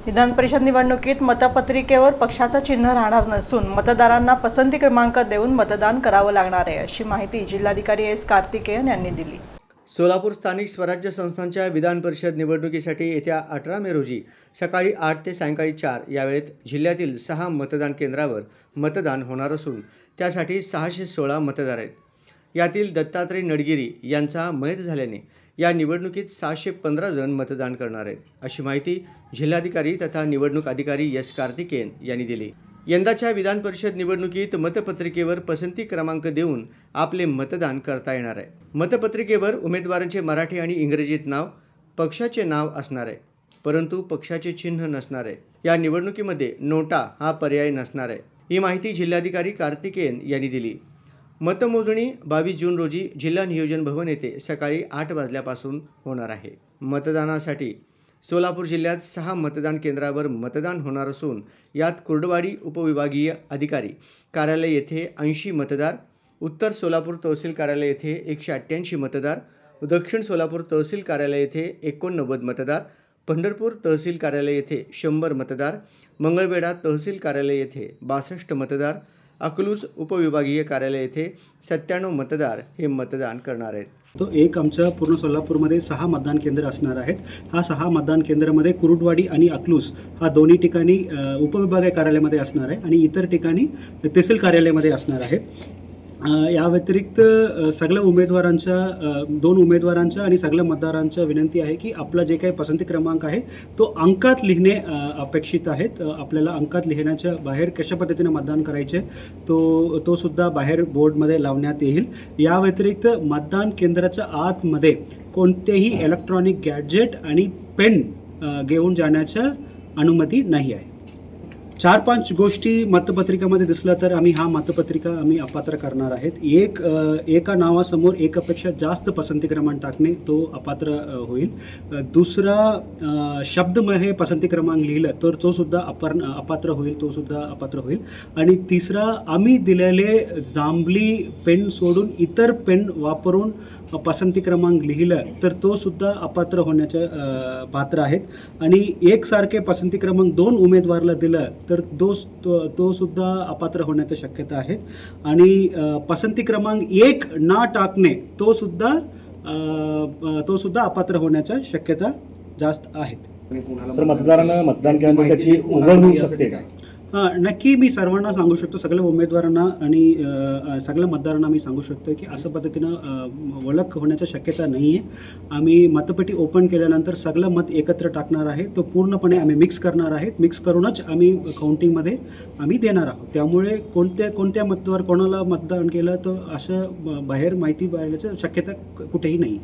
विधान परिषद निवडणुकीत मतपत्रिकेवर पक्षाचं चिन्ह राहणार नसून मतदारांना पसंती क्रमांक देऊन मतदान करावं लागणार आहे, अशी माहिती जिल्हाधिकारी एस कार्तिकेयन यांनी दिली। सोलापूर स्थानिक स्वराज्य संस्थांच्या विधान परिषद निवडणुकीसाठी येत्या 18 मे रोजी सकाळी 8 ते सायंकाळी 4 या वेळेत जिल्ह्यातील 6 मतदान केंद्रावर मतदान होणार असून त्यासाठी 616 मतदार आहेत। यातील दत्तात्रय नडगिरी यांचा मयत झाल्याने या निवडणुकीत 715 जण मतदान करणार आहेत, अशी माहिती जिल्हाधिकारी तथा निवडणूक अधिकारी एस कार्तिकेयन यांनी दिली। यंदाच्या विधान परिषद निवडणुकीत मतपत्रिकेवर पसंती क्रमांक देऊन आपले मतदान करता येणार आहे। मतपत्रिकेवर उमेदवारांचे मराठी आणि इंग्रजीत नाव, पक्षाचे नाव असणार आहे, परंतु पक्षाचे चिन्ह नसणार आहे। या निवडणुकीमध्ये नोटा हा पर्याय नसणार आहे, ही माहिती जिल्हाधिकारी कार्तिकेयन यांनी दिली। मतमोजणी 22 जून रोजी जिल्हा नियोजन भवन येथे सकाळी 8 वाजल्यापासून होणार आहे। मतदानासाठी सोलापूर जिल्ह्यात 6 मतदान केंद्रावर मतदान होणार असून यात कुर्डवाडी उपविभागीय अधिकारी कार्यालय येथे 80 मतदार, उत्तर सोलापूर तहसील कार्यालय येथे 188 मतदार, दक्षिण सोलापूर तहसील कार्यालय येथे 89 मतदार, पंढरपूर तहसील कार्यालय येथे 100 मतदार, मंगळवेढा तहसील कार्यालय येथे 62 मतदार, अकलूज उपविभागीय कार्यालय येथे 97 मतदार हे मतदान करणार आहेत। तो एक आमच्या पूर्ण सोलापूरमध्ये 6 मतदान केंद्र असणार आहेत। हा 6 मतदान केंद्रामध्ये कुरुडवाडी आणि अकलूज हा दोन्ही ठिकाणी उपविभागीय कार्यालयामध्ये असणार आहे आणि इतर ठिकाणी तहसील कार्यालयामध्ये असणार आहे। या व्यतिरिक्त सगळ्या उमेदवारांच्या 2 उमेदवारांच्या आणि सगळ्या मतदारांच्या विनंती आहे की आपला जे काही पसंती क्रमांक आहे तो अंकात लिहिणे अपेक्षित आहेत। आपल्याला अंकात लिहिण्याच्या बाहेर कशा पद्धतीने मतदान करायचे तो सुद्धा बाहेर बोर्डमध्ये लावण्यात येईल। या व्यतिरिक्त मतदान केंद्राच्या आतमध्ये कोणतेही इलेक्ट्रॉनिक गॅजेट आणि पेन घेऊन जाण्याच्या अनुमती नाही आहे। 4-5 गोष्टी मतपत्रिकामध्ये दिसल्या तर हा मतपत्रिका अपात्र करणार आहेत। एका नावासमोर एकापेक्षा जास्त पसंती क्रमांक टाकणे तो अपात्र होईल। दुसरा शब्दमय पसंती क्रमांक लिहिलं तर तो सुद्धा अपात्र होईल। आणि तिसरा आम्ही दिलेले जांभली पेन सोडून इतर पेन वापरून पसंती क्रमांक लिहिलं तर तो सुद्धा अपात्र होण्याच्या पात्र आहेत। आणि एकसारखे पसंती क्रमांक 2 उमेदवाराला दिलं तर तो सुद्धा अपात्र होण्याची शक्यता आहे। आणि पसंती क्रमांक 1 ना टाकणे तो सुद्धा अपात्र होण्याच्या शक्यता जास्त आहेत। सर, मतदारांना मतदान केल्यानंतर त्याची उघड होऊ शकते का? नक्की मी सर्वांना सांगू शकतो, सगळ्या उमेदवारांना आणि सगळ्या मतदारांना मी सांगू शकतो की असं पद्धतीनं ओळख होण्याची शक्यता नाही आहे। आम्ही मतपेटी ओपन केल्यानंतर सगळं मत एकत्र टाकणार आहे, तो पूर्णपणे आम्ही मिक्स करणार आहेत। मिक्स करूनच आम्ही काउंटिंगमध्ये देणार आहोत। त्यामुळे कोणत्या मतदार कोणाला मतदान केलं तर असं बाहेर माहिती मिळाल्याची शक्यता कुठेही नाही।